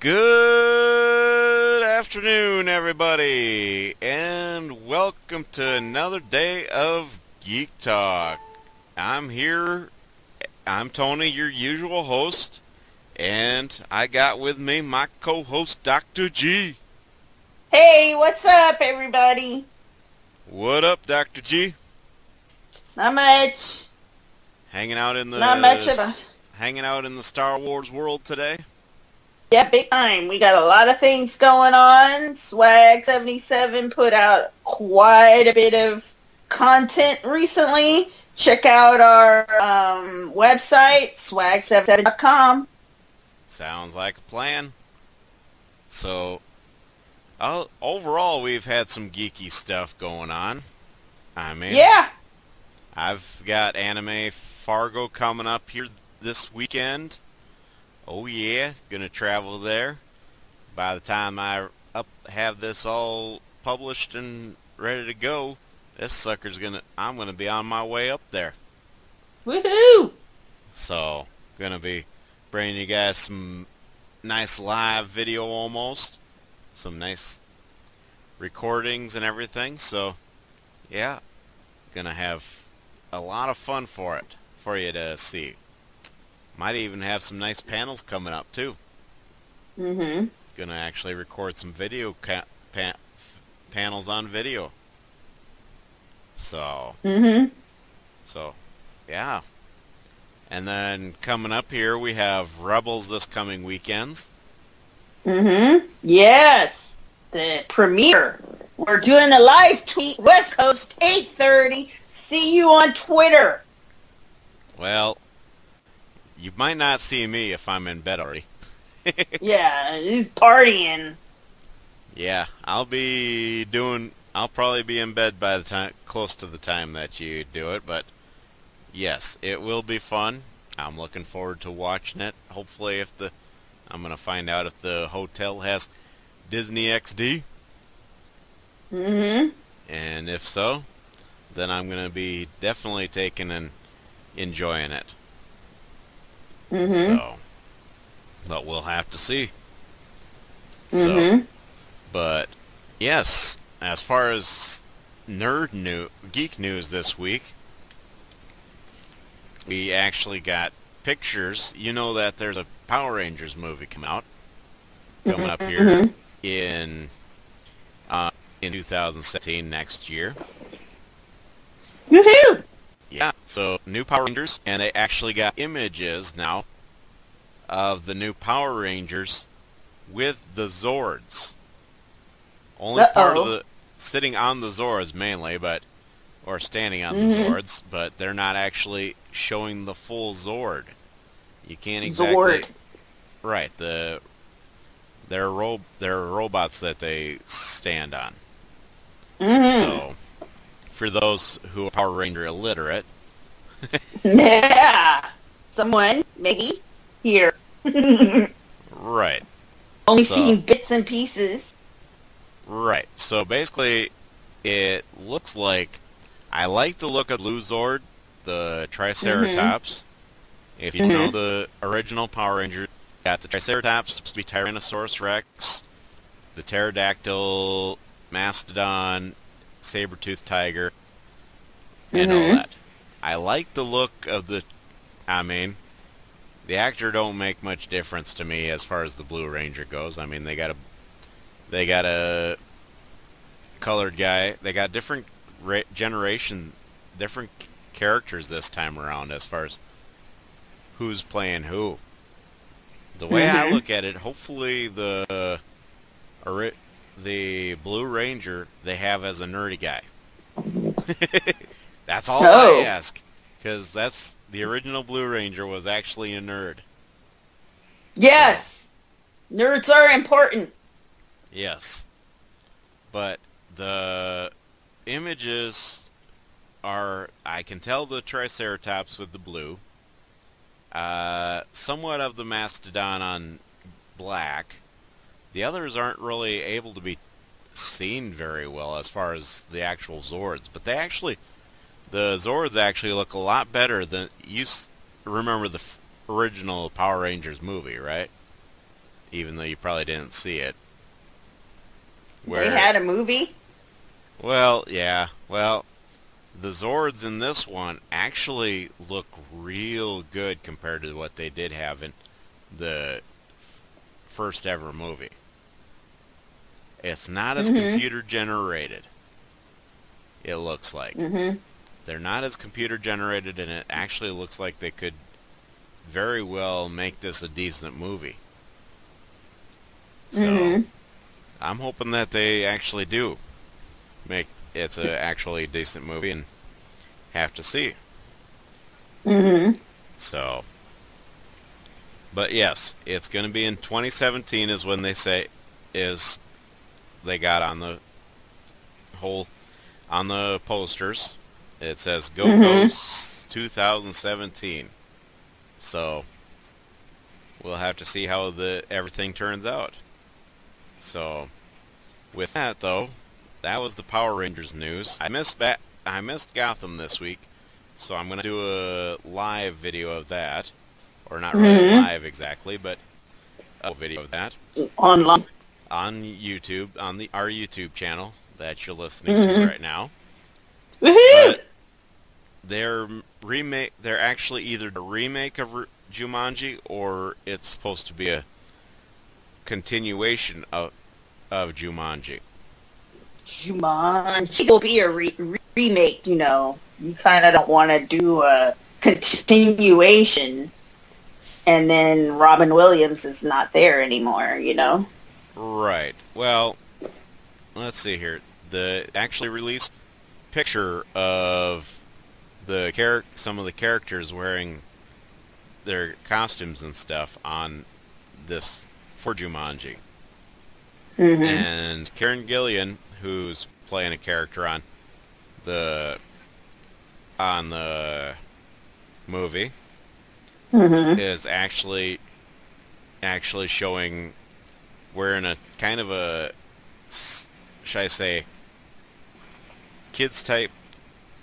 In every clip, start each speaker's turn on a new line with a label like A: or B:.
A: Good afternoon, everybody, and welcome to another day of Geek Talk. I'm Tony, your usual host, and I got with me my co-host, Dr. G.
B: Hey, what's up, everybody?
A: What up, Dr. G?
B: Not much.
A: Hanging out in the Star Wars world today?
B: Yeah, big time. We got a lot of things going on. Swag 77 put out quite a bit of content recently. Check out our website, swag77.com.
A: Sounds like a plan. So, overall, we've had some geeky stuff going on.
B: Yeah.
A: I've got Anime Fargo coming up here this weekend. Oh yeah, gonna travel there. By the time I have this all published and ready to go, I'm gonna be on my way up there.
B: Woohoo!
A: So, gonna be bringing you guys some nice live video almost. Some nice recordings and everything. So, yeah, gonna have a lot of fun for you to see. Might even have some nice panels coming up too.
B: Mm-hmm.
A: Gonna actually record some video panels on video. So.
B: Mm-hmm.
A: So, yeah. And then coming up here we have Rebels this coming weekend.
B: Mm-hmm. Yes. The premiere. We're doing a live tweet, West Coast, 8:30. See you on Twitter.
A: Well, you might not see me if I'm in bed already.
B: Yeah, he's partying.
A: Yeah, I'll probably be in bed by the time, close to the time that you do it, but yes, it will be fun. I'm looking forward to watching it. Hopefully I'm going to find out if the hotel has Disney XD.
B: Mm-hmm.
A: And if so, then I'm going to be definitely taking and enjoying it.
B: Mm-hmm.
A: So, but we'll have to see.
B: Mm-hmm.
A: So, but yes, as far as geek news this week, we actually got pictures. You know that there's a Power Rangers movie coming up here in 2017 next year.
B: Woohoo!
A: Yeah, so new Power Rangers, and they actually got images now of the new Power Rangers with the Zords. Only part of the sitting on the Zords mainly, or standing on the Zords, but they're not actually showing the full Zord. You can't exactly
B: Zord.
A: Right, they're robots that they stand on.
B: Mm-hmm.
A: So, for those who are Power Ranger illiterate.
B: Yeah. Someone, maybe, here.
A: Right.
B: Only seen bits and pieces.
A: Right. So basically, it looks like, I like the look of Blue Zord, the Triceratops. If you know the original Power Ranger, got the Triceratops, supposed to be Tyrannosaurus Rex, the Pterodactyl, Mastodon, Saber-toothed Tiger, and all that. I like the look of the actor don't make much difference to me as far as the Blue Ranger goes. I mean, they got a colored guy. They got different different characters this time around as far as who's playing who. The way I look at it, hopefully the Blue Ranger they have as a nerdy guy. That's all I ask, because the original Blue Ranger was actually a nerd.
B: Yes, nerds are important.
A: Yes, but the images are, I can tell the Triceratops with the blue, somewhat of the Mastodon on black. The others aren't really able to be seen very well as far as the actual Zords, but the Zords actually look a lot better than you remember the original Power Rangers movie, right? even though you probably didn't see it.
B: They had a movie?
A: Well, yeah. Well, the Zords in this one actually look real good compared to what they did have in the first ever movie. It's not as computer generated, it looks like. They're not as computer generated, and it actually looks like they could very well make this a decent movie. So, I'm hoping that they actually do make it's a actually decent movie, and have to see. So, but yes, it's going to be in 2017 is when they say they got on the on the posters. It says Go Ghost 2017. So we'll have to see how everything turns out. So with that though, that was the Power Rangers news. I missed Gotham this week, so I'm gonna do a live video of that, or not really live exactly, but a video of that
B: online
A: on YouTube, on our YouTube channel that you're listening to right now.
B: Woohoo!
A: But they're actually either a remake of Jumanji, or it's supposed to be a continuation of Jumanji.
B: Jumanji will be a remake, you know. You kind of don't want to do a continuation, and then Robin Williams is not there anymore, you know?
A: Right. Well, let's see here. The actually released picture of some of the characters wearing their costumes and stuff on this for Jumanji. And Karen Gillan, who's playing a character on the movie, is actually showing wearing a kind of a, should I say, kids type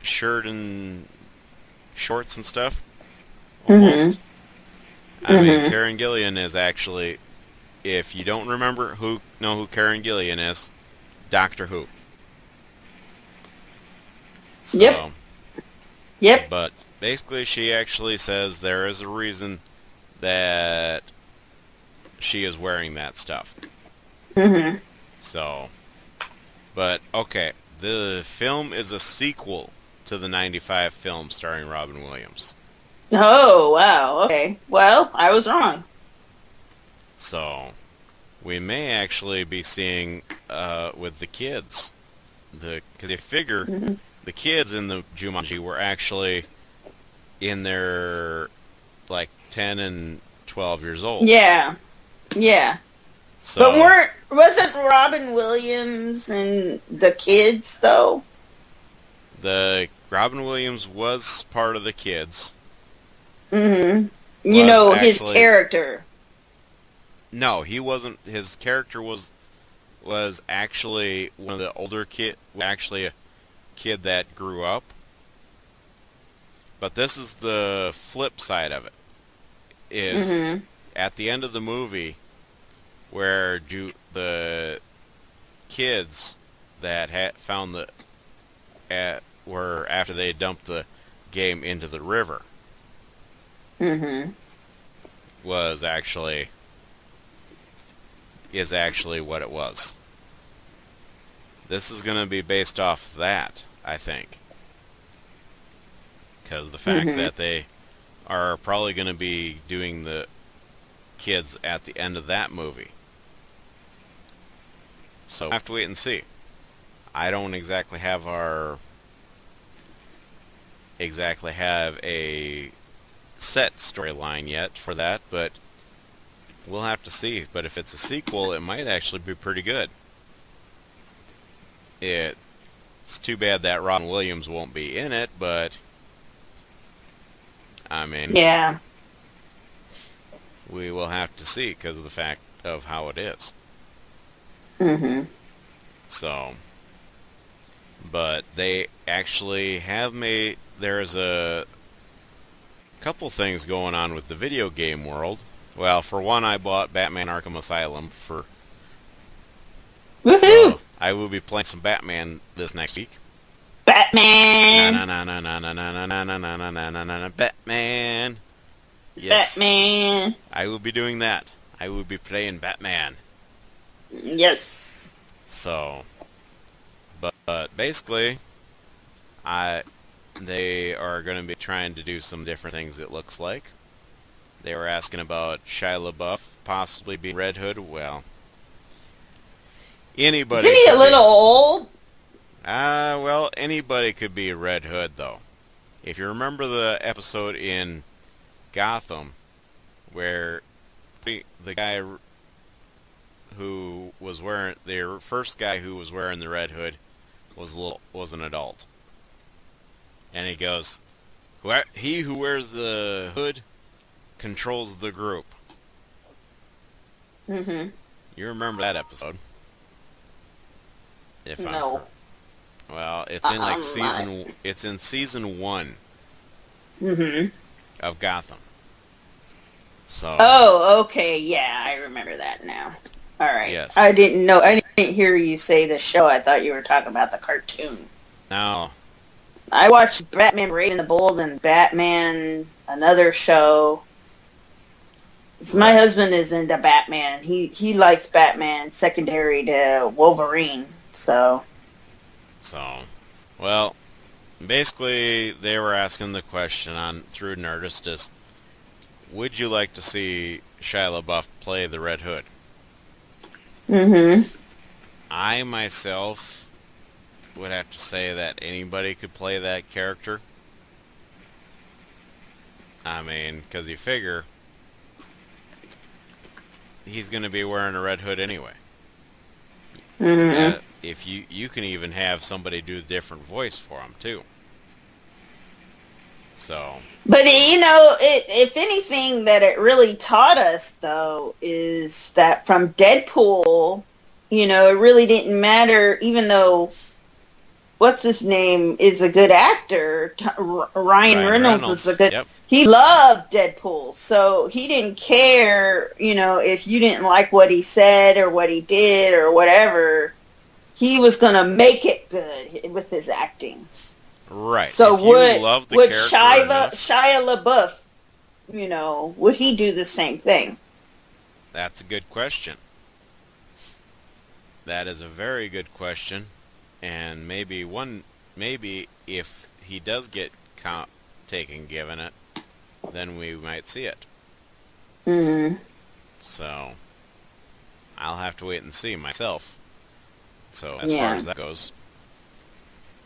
A: shirt and shorts and stuff, almost. I mean, Karen Gillan is actually, if you don't know who Karen Gillan is, Doctor Who. So,
B: Yep.
A: But basically, she actually says there is a reason that she is wearing that stuff. So, but okay, the film is a sequel to the '95 film starring Robin Williams.
B: Oh, wow, okay. Well, I was wrong.
A: So, we may actually be seeing with the kids, because you figure the kids in the Jumanji were actually in their like 10 and 12 years old.
B: Yeah.
A: So,
B: But wasn't Robin Williams and the kids though?
A: the Robin Williams was part of the kids.
B: You know, his
A: actually,
B: character.
A: No, he wasn't. His character was actually one of the older actually a kid that grew up. But this is the flip side of it. Is at the end of the movie where the kids that had found were after they dumped the game into the river is actually what it was. This is going to be based off that, I think, because the fact that they are probably going to be doing the kids at the end of that movie. So we'll have to wait and see. I don't exactly have a set storyline yet for that, but we'll have to see. But if it's a sequel, it might actually be pretty good. It's too bad that Robin Williams won't be in it, but I mean,
B: yeah,
A: we will have to see because of the fact of how it is. So, but they actually have there's a couple things going on with the video game world Well, for one, I bought Batman Arkham Asylum for...
B: Woohoo!
A: So, I will be playing some Batman this next week.
B: Batman!
A: Batman! Yes.
B: Batman!
A: I will be doing that. I will be playing Batman.
B: Yes.
A: So, but basically, they are going to be trying to do some different things, it looks like. They were asking about Shia LaBeouf possibly being Red Hood. Well, anybody.
B: Isn't he a little old?
A: Well, anybody could be Red Hood, though. If you remember the episode in Gotham where the guy who was wearing the first guy who was wearing the Red Hood was an adult, and he goes, "He who wears the hood controls the group."
B: Mm-hmm.
A: You remember that episode? If
B: No.
A: Well, it's in like season. It's in season 1
B: Mm-hmm.
A: of Gotham. So.
B: Oh, okay. Yeah, I remember that now. All right.
A: Yes.
B: I didn't know. I didn't hear you say the show. I thought you were talking about the cartoon.
A: No.
B: I watched Batman Brave and the Bold and Batman another show. My husband is into Batman. He likes Batman secondary to Wolverine. So,
A: well, basically they were asking the question through Nerdist, would you like to see Shia LaBeouf play the Red Hood?
B: Mm-hmm.
A: I myself would have to say that anybody could play that character. I mean, because you figure he's going to be wearing a red hood anyway.
B: Mm-hmm.
A: If you can even have somebody do a different voice for him too. So.
B: But if anything that it really taught us though is that from Deadpool, it really didn't matter. Even though what's his name is a good actor, Ryan Reynolds is a good.
A: Yep.
B: He loved Deadpool, so he didn't care, if you didn't like what he said or what he did or whatever. He was going to make it good with his acting.
A: Right.
B: So would
A: Shia
B: LaBeouf, would he do the same thing?
A: That's a good question. That is a very good question, and maybe if he does get given it, then we might see it.
B: Mm-hmm.
A: So I'll have to wait and see myself. So as far as that goes.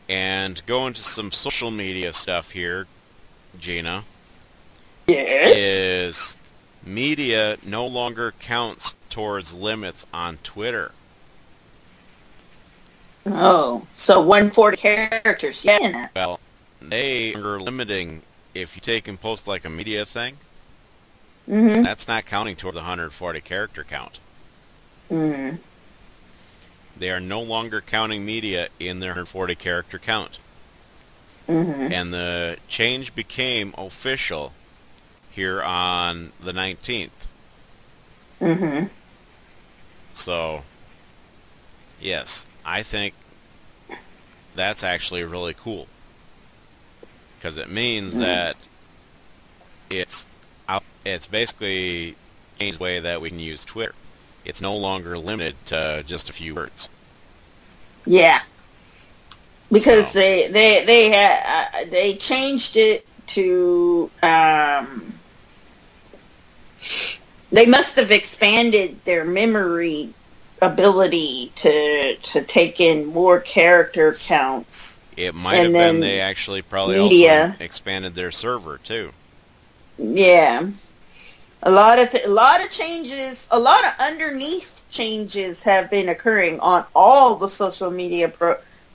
A: And going to some social media stuff here, Gina.
B: Yes?
A: Is media no longer counts towards limits on Twitter.
B: Oh, so 140 characters. Yeah.
A: Well, they are limiting, if you take and post like a media thing,
B: mm-hmm.
A: that's not counting toward the 140 character count.
B: Mm-hmm.
A: They are no longer counting media in their 140 character count.
B: Mm-hmm.
A: And the change became official here on the 19th.
B: Mm-hmm.
A: So, yes, I think that's actually really cool. Because it means that it's basically changed the way that we can use Twitter. It's no longer limited to just a few words.
B: Yeah, because they changed it to. They must have expanded their memory ability to take in more character counts.
A: It might have been they actually probably also expanded their server too.
B: Yeah. A lot of changes, a lot of underneath changes have been occurring on all the social media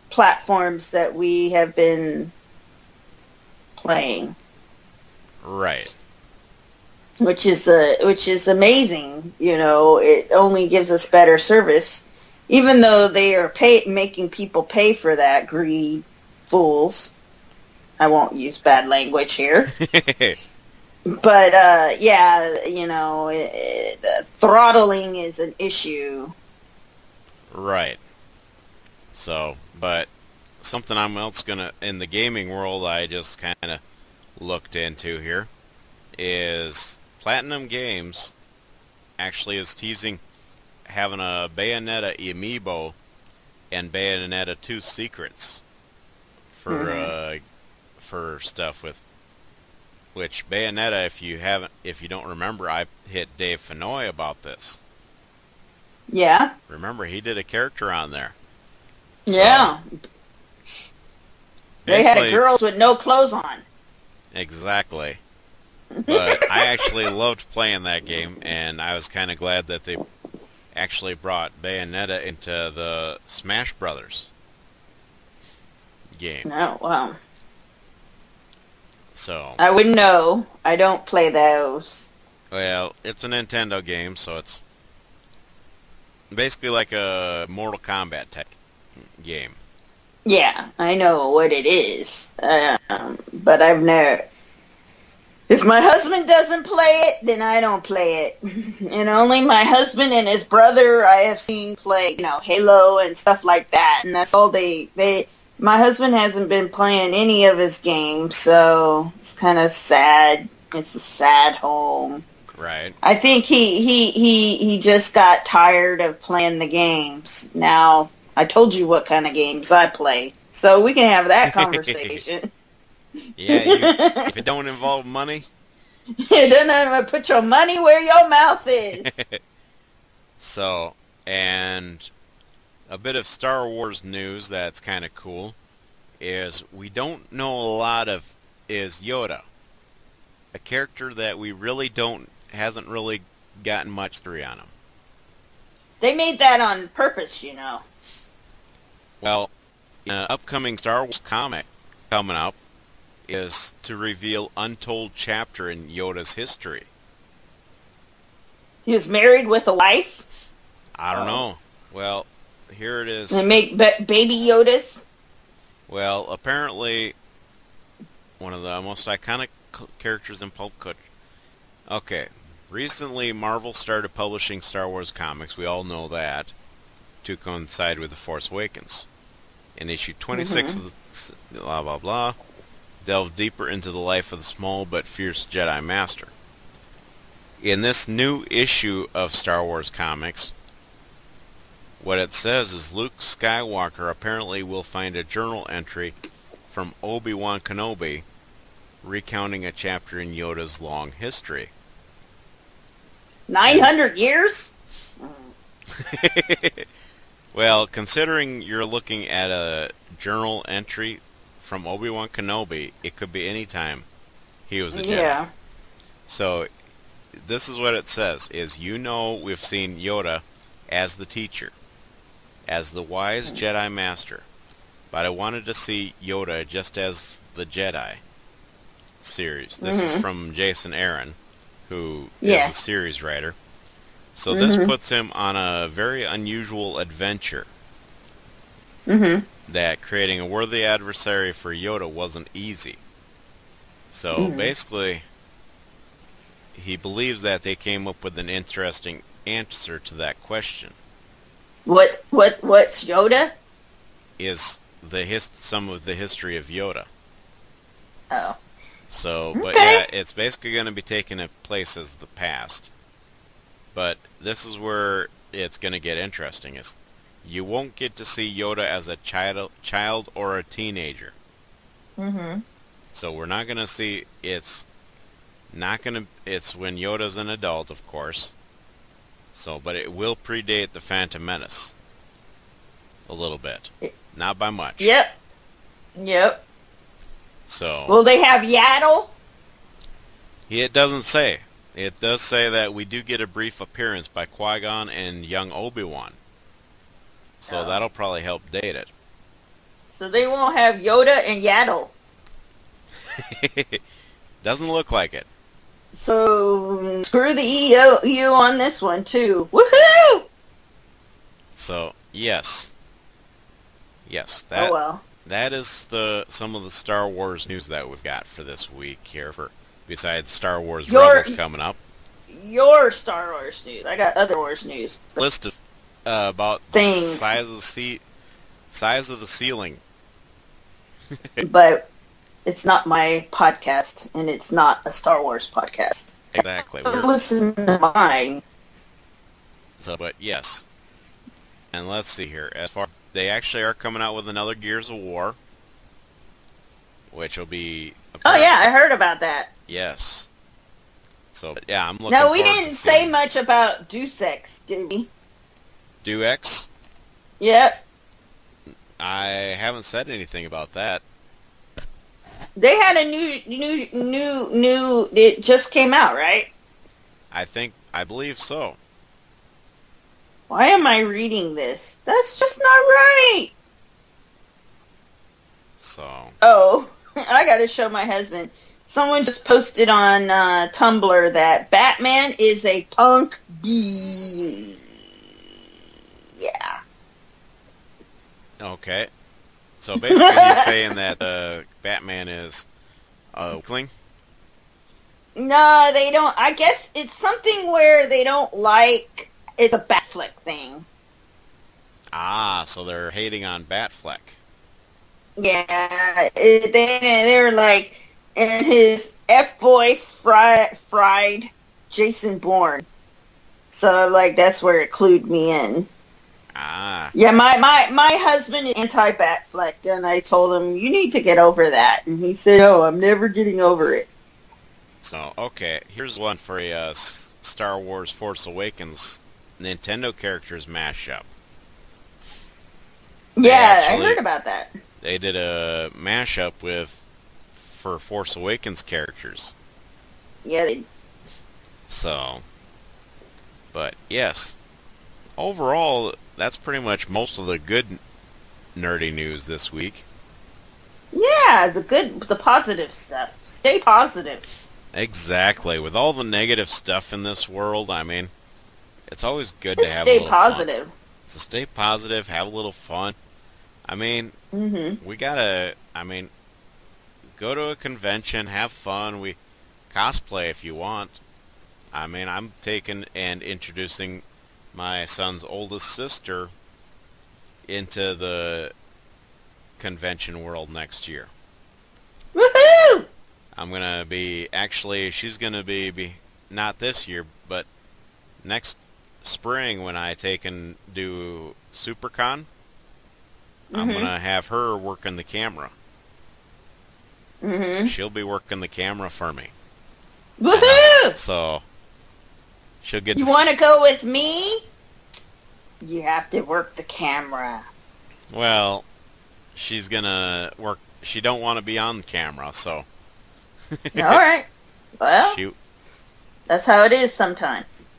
B: platforms that we have been playing.
A: Right.
B: Which is amazing. It only gives us better service, even though they are making people pay for that. Greedy fools. I won't use bad language here. But yeah, the throttling is an issue.
A: Right. So, but something I'm else gonna in the gaming world I just kind of looked into here is Platinum Games actually is teasing having a Bayonetta amiibo and Bayonetta 2 secrets for stuff with which Bayonetta, if you don't remember, I hit Dave Fenoy about this.
B: Yeah.
A: Remember, he did a character on there. So,
B: yeah. They had girls with no clothes on.
A: Exactly. But I actually loved playing that game, and I was kind of glad that they actually brought Bayonetta into the Smash Brothers game.
B: Oh, wow.
A: So
B: I wouldn't know. I don't play those.
A: Well, it's a Nintendo game, so it's basically like a Mortal Kombat tech game.
B: Yeah, I know what it is. But I've never... If my husband doesn't play it, then I don't play it. And only my husband and his brother I have seen play, Halo and stuff like that. And that's all my husband hasn't been playing any of his games, so it's kind of sad. It's a sad home.
A: Right.
B: I think he just got tired of playing the games. Now, I told you what kind of games I play, so we can have that conversation.
A: Yeah, if it don't involve money.
B: It doesn't put your money where your mouth is.
A: So, and a bit of Star Wars news that's kind of cool is we don't know a lot of is Yoda, a character that we really hasn't really gotten much through on him.
B: They made that on purpose,
A: Well, an upcoming Star Wars comic coming up is to reveal untold chapter in Yoda's history.
B: He was married with a wife?
A: I don't know. Well, here it is.
B: They make baby Yodas?
A: Well, apparently one of the most iconic characters in pulp culture. Okay, recently Marvel started publishing Star Wars comics, we all know that, to coincide with The Force Awakens. In issue 26 of the blah blah blah, delve deeper into the life of the small but fierce Jedi Master. In this new issue of Star Wars comics, what it says is Luke Skywalker apparently will find a journal entry from Obi-Wan Kenobi recounting a chapter in Yoda's long history.
B: 900 years?
A: Well, considering you're looking at a journal entry from Obi-Wan Kenobi, it could be any time he was a Jedi.
B: Yeah.
A: So, this is what it says, is we've seen Yoda as the teacher, as the wise Jedi Master, but I wanted to see Yoda just as the Jedi series. This is from Jason Aaron, who is the series writer. So this puts him on a very unusual adventure. That creating a worthy adversary for Yoda wasn't easy. So basically, he believes that they came up with an interesting answer to that question.
B: What's Yoda?
A: Is some of the history of Yoda.
B: Oh.
A: So, but yeah, it's basically going to be taking a place as the past. But this is where it's going to get interesting. Is you won't get to see Yoda as a child or a teenager. So we're not going to see. It's when Yoda's an adult, of course. So, but it will predate the Phantom Menace a little bit, not by much.
B: Yep.
A: So,
B: will they have Yaddle?
A: It doesn't say. It does say that we do get a brief appearance by Qui-Gon and young Obi-Wan. So that'll probably help date it.
B: So they won't have Yoda and Yaddle.
A: Doesn't look like it.
B: So screw the EU on this one too. Woohoo!
A: So yes.
B: That
A: is some of the Star Wars news that we've got for this week here for besides Star Wars
B: Your
A: Rebels coming up.
B: your Star Wars news. I got other Wars news.
A: List of about the
B: Things.
A: size of the ceiling.
B: But it's not my podcast, and it's not a Star Wars podcast.
A: Exactly.
B: Listen to mine.
A: So, but yes. And let's see here. As far they actually are coming out with another Gears of War, which will be.
B: Oh yeah, I heard about that.
A: Yes. So yeah, I'm looking.
B: No, we
A: forward
B: didn't
A: to
B: say
A: seeing
B: much about Deus Ex, did we?
A: Deus Ex.
B: Yep.
A: I haven't said anything about that.
B: They had a new. It just came out, right?
A: I believe so.
B: Why am I reading this? That's just not right.
A: So.
B: Oh, I gotta show my husband. Someone just posted on Tumblr that Batman is a punk bee. Yeah.
A: Okay. So basically he's saying that Batman is a weakling?
B: No, they don't. I guess it's something where they don't like. It's a Batfleck thing.
A: Ah, so they're hating on Batfleck.
B: Yeah, they're like, and his F-boy fried Jason Bourne. So like that's where it clued me in.
A: Ah.
B: Yeah, my husband is anti-Batfleck, and I told him, you need to get over that. And he said, oh, I'm never getting over it.
A: So, okay, here's one for a Star Wars Force Awakens Nintendo characters mashup.
B: Yeah, I heard about that.
A: They did a mashup for Force Awakens characters.
B: Yeah,
A: So, but yes, overall, that's pretty much most of the good nerdy news this week.
B: Yeah, the positive stuff. Stay positive.
A: Exactly. With all the negative stuff in this world, I mean, it's always good to have a
B: stay
A: little
B: positive.
A: fun. So stay positive, have a little fun. I mean, we gotta, go to a convention, have fun. We cosplay if you want. I mean, I'm taking and introducing my son's oldest sister into the convention world next year.
B: Woohoo!
A: I'm gonna be, actually, she's gonna be not this year, but next spring when I take and do SuperCon, I'm gonna have her working the camera. She'll be working the camera for me.
B: Woohoo!
A: So she'll get.
B: You want to go with me? You have to work the camera.
A: Well, she's gonna work. She don't want to be on camera, so.
B: All right. Well, that's how it is sometimes.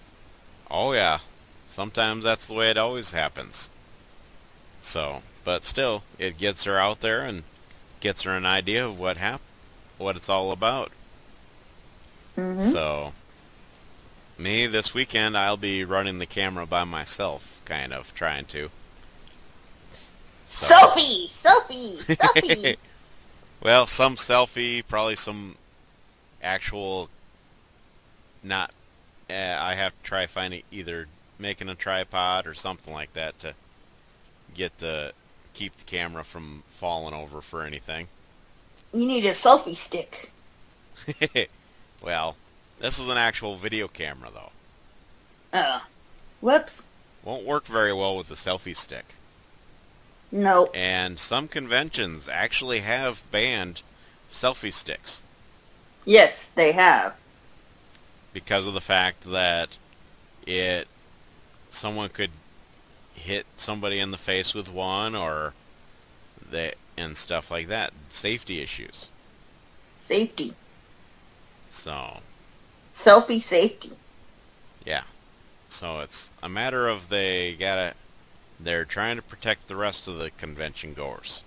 A: Oh yeah, sometimes that's the way it always happens. So, but still, it gets her out there and gets her an idea of what it's all about. So, me this weekend, I'll be running the camera by myself, kind of trying to. So. Selfie. Well, some selfie, probably some actual. Not. I have to try finding either making a tripod or something like that to keep the camera from falling over for anything.
B: You need a selfie stick.
A: Well, this is an actual video camera, though.
B: Whoops.
A: Won't work very well with the selfie stick.
B: No.
A: And some conventions actually have banned selfie sticks.
B: Yes, they have.
A: Because of the fact that someone could hit somebody in the face with one, and stuff like that. Safety issues.
B: Safety.
A: So.
B: Selfie safety.
A: Yeah. So it's a matter of they're trying to protect the rest of the convention goers.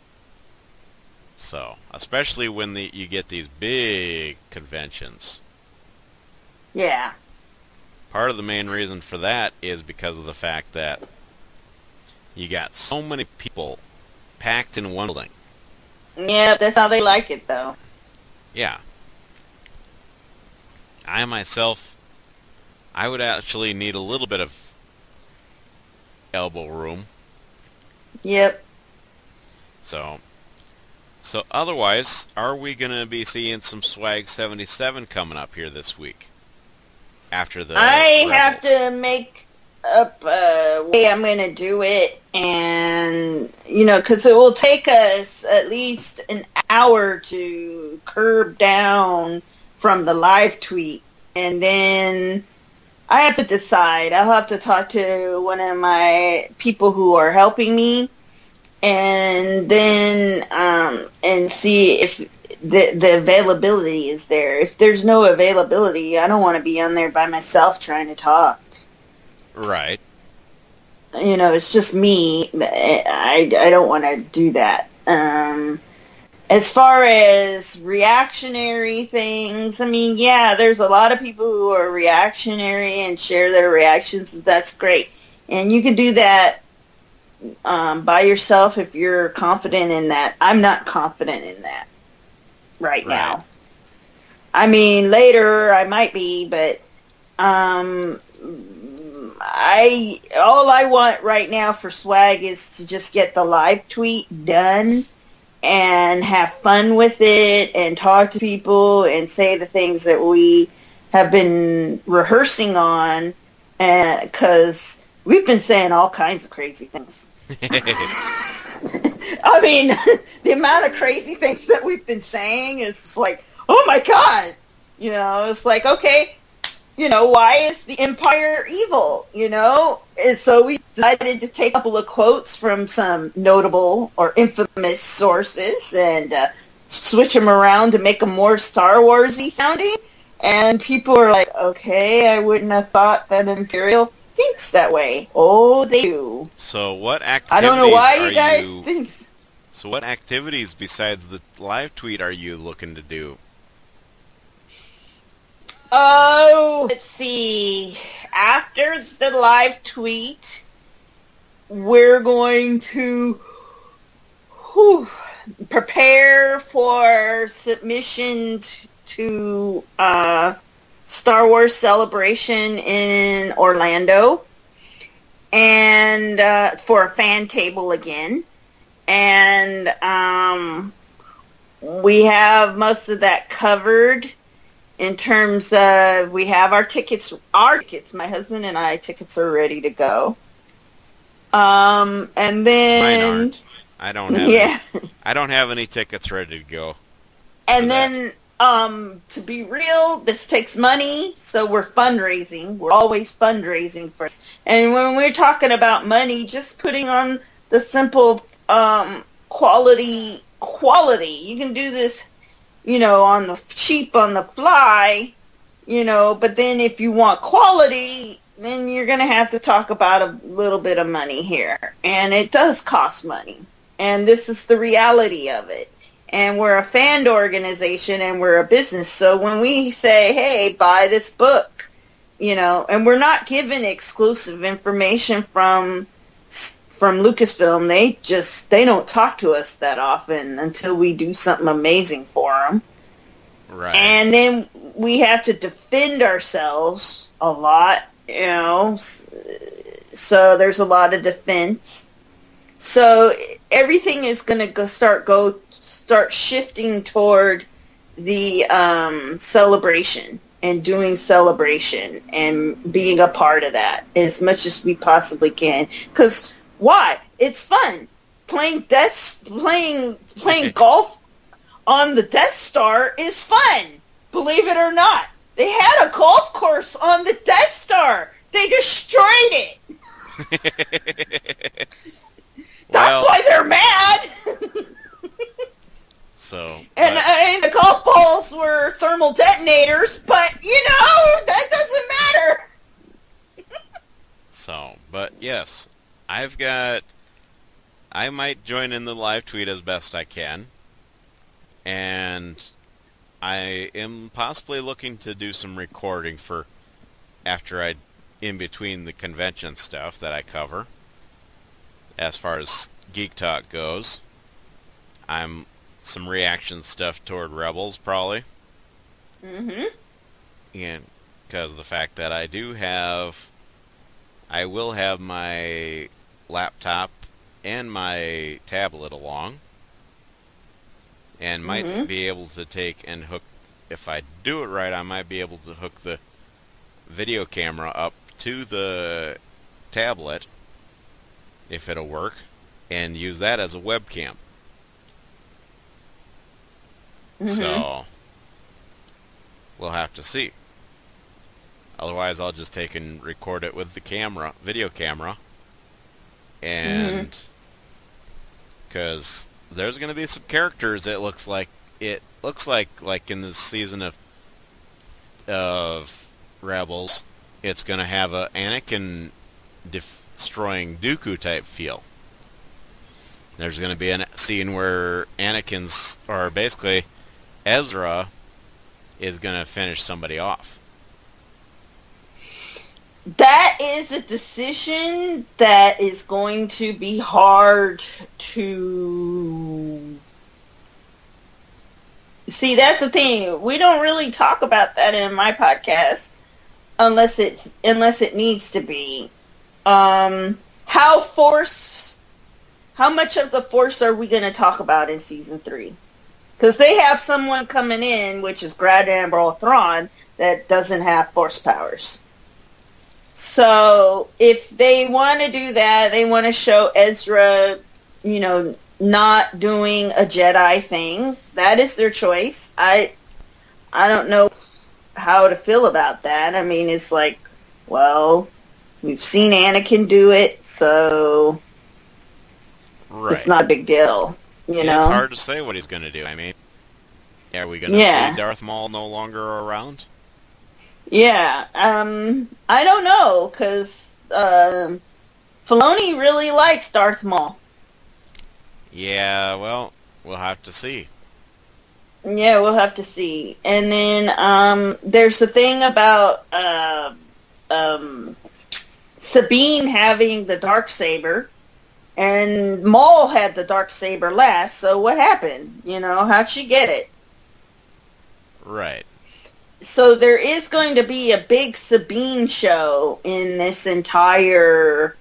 A: So, especially when you get these big conventions.
B: Yeah.
A: Part of the main reason for that is because of the fact that you got so many people packed in one building.
B: Yeah, that's how they like it, though.
A: Yeah. I myself, I would actually need a little bit of elbow room.
B: Yep.
A: So, otherwise, are we going to be seeing some Swag 77 coming up here this week? After the
B: I
A: Rebels?
B: have to make up a way I'm going to do it, and, because it will take us at least an hour to curb down from the live tweet, and then I have to decide. I'll have to talk to one of my people who are helping me, and then and see if the availability is there. If there's no availability, I don't want to be on there by myself trying to talk.
A: Right.
B: It's just me. I don't want to do that. As far as reactionary things, I mean, yeah, there's a lot of people who are reactionary and share their reactions. That's great. And you can do that by yourself if you're confident in that. I'm not confident in that right now. I mean, later I might be, but all I want right now for Swag is to just get the live tweet done and have fun with it and talk to people and say the things that we have been rehearsing on, because we've been saying all kinds of crazy things. I mean, the amount of crazy things that we've been saying is just like, oh my God. It's like, okay, why is the Empire evil? And so we decided to take a couple of quotes from some notable or infamous sources and switch them around to make them more Star Warsy sounding. And people are like, okay, I wouldn't have thought that Imperial thinks that way. Oh, they do.
A: So what activities
B: I don't know why you guys think.
A: So what activities besides the live tweet are you looking to do?
B: Oh, let's see. After the live tweet, we're going to prepare for submission to Star Wars Celebration in Orlando, and for a fan table again. And we have most of that covered. In terms of, we have our tickets, my husband and I, tickets are ready to go. And then...
A: Mine aren't. I don't have any, I don't have any tickets ready to go.
B: And then, to be real, this takes money, so we're fundraising. We're always fundraising first. And when we're talking about money, just putting on the simple quality. You can do this on the cheap, on the fly, but then if you want quality, then you're going to have to talk about a little bit of money here. And it does cost money. And this is the reality of it. And we're a fan organization and we're a business. So when we say, hey, buy this book, and we're not given exclusive information from Lucasfilm. They don't talk to us that often until we do something amazing for them.
A: Right.
B: And then we have to defend ourselves a lot, so there's a lot of defense. So everything is going to start shifting toward the celebration and doing celebration and being a part of that as much as we possibly can. Because why? It's fun. Playing golf on the Death Star is fun. Believe it or not. They had a golf course on the Death Star. They destroyed it. That's why they're mad. And the golf balls were thermal detonators, but, that doesn't matter.
A: But yes, I might join in the live tweet as best I can, and I am possibly looking to do some recording for after in between the convention stuff that I cover. As far as Geek Talk goes, I'm some reaction stuff toward Rebels, probably.
B: Mm-hmm.
A: and because of the fact that I will have my laptop and my tablet along, and might
B: Mhm.
A: be able to take and hook. If I do it right, I might be able to hook the video camera up to the tablet, if it'll work, and use that as a webcam.
B: Mhm.
A: So we'll have to see. Otherwise, I'll just take and record it with the camera, video camera,
B: Mhm.
A: and because there's going to be some characters it looks like in this season of Rebels, it's going to have a Anakin destroying Dooku type feel. There's going to be a scene where or basically Ezra is going to finish somebody off.
B: That is a decision that is going to be hard to see. That's the thing. We don't really talk about that in my podcast unless it needs to be. How much of the Force are we going to talk about in season 3? Because they have someone coming in, which is Grand Admiral Thrawn, that doesn't have Force powers. So if they want to do that, they want to show Ezra, not doing a Jedi thing. That is their choice. I don't know how to feel about that. I mean, it's like, well, we've seen Anakin do it, so
A: Right.
B: it's not a big deal,
A: It's hard to say what he's going to do. I mean, are we going to see Darth Maul no longer around?
B: Yeah, I don't know, because Filoni really likes Darth Maul.
A: Yeah, well, we'll have to see.
B: Yeah, we'll have to see. And then there's the thing about Sabine having the Darksaber, and Maul had the Darksaber last, so what happened? How'd she get it?
A: Right.
B: So there is going to be a big Sabine show in this entire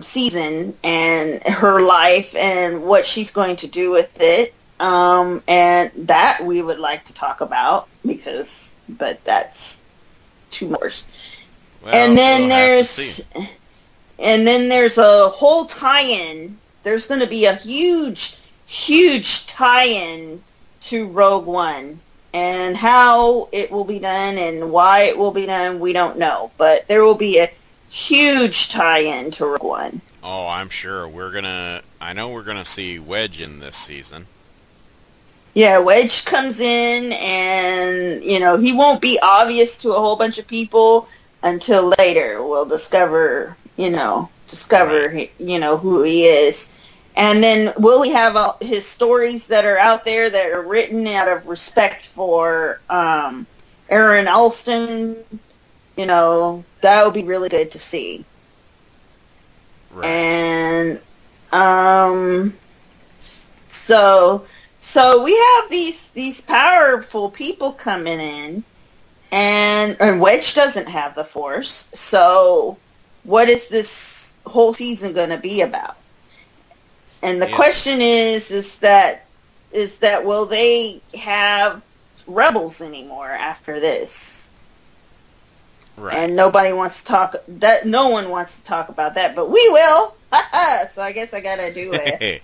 B: season, and her life and what she's going to do with it. And that we would like to talk about but that's 2 more.
A: Well,
B: And then there's a whole tie-in. There's going to be a huge, huge tie-in to Rogue One. And how it will be done and why it will be done, we don't know. But there will be a huge tie-in to Rogue One.
A: Oh, I'm sure. I know we're gonna see Wedge in this season.
B: Yeah, Wedge comes in and, he won't be obvious to a whole bunch of people until later. We'll discover
A: Right.
B: who he is. And then will he have his stories that are out there that are written out of respect for Aaron Alston? That would be really good to see.
A: Right.
B: And so we have these powerful people coming in, and Wedge doesn't have the Force. So what is this whole season going to be about? And the question is that will they have Rebels anymore after this?
A: Right.
B: And nobody wants to talk that. No one wants to talk about that, but we will. So I guess I gotta do a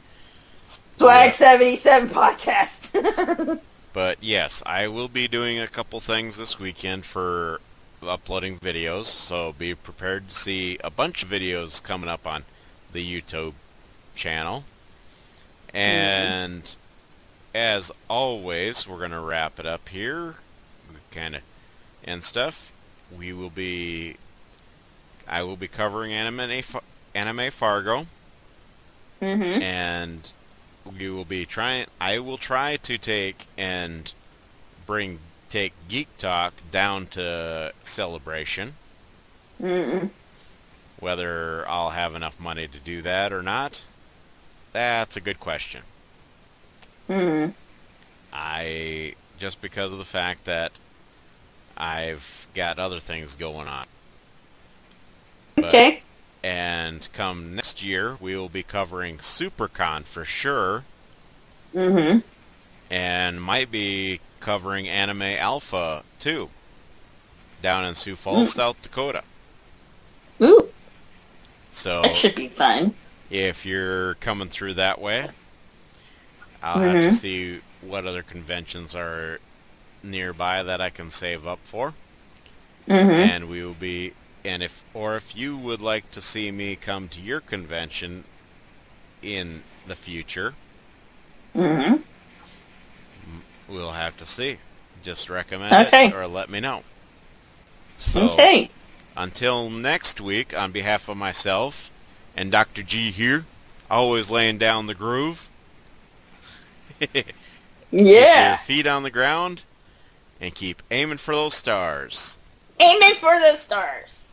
B: Swag 77 podcast.
A: But yes, I will be doing a couple things this weekend for uploading videos, so be prepared to see a bunch of videos coming up on the YouTube channel. And as always, we're going to wrap it up here, and stuff. I will be covering Anime Fargo, and I will try to take Geek Talk down to Celebration. Whether I'll have enough money to do that or not, that's a good question. Just because of the fact that I've got other things going on.
B: Okay.
A: And come next year, we will be covering SuperCon for sure.
B: Mm-hmm.
A: And might be covering Anime Alpha too, down in Sioux Falls, South Dakota.
B: Ooh.
A: So
B: That should be fun.
A: if you're coming through that way, I'll have to see what other conventions are nearby that I can save up for. And we will be, and if you would like to see me come to your convention in the future, we'll have to see. Just recommend it or let me know. So, until next week, on behalf of myself and Dr. G here, always laying down the groove. Keep your feet on the ground and keep aiming for those stars.
B: Aiming for those stars.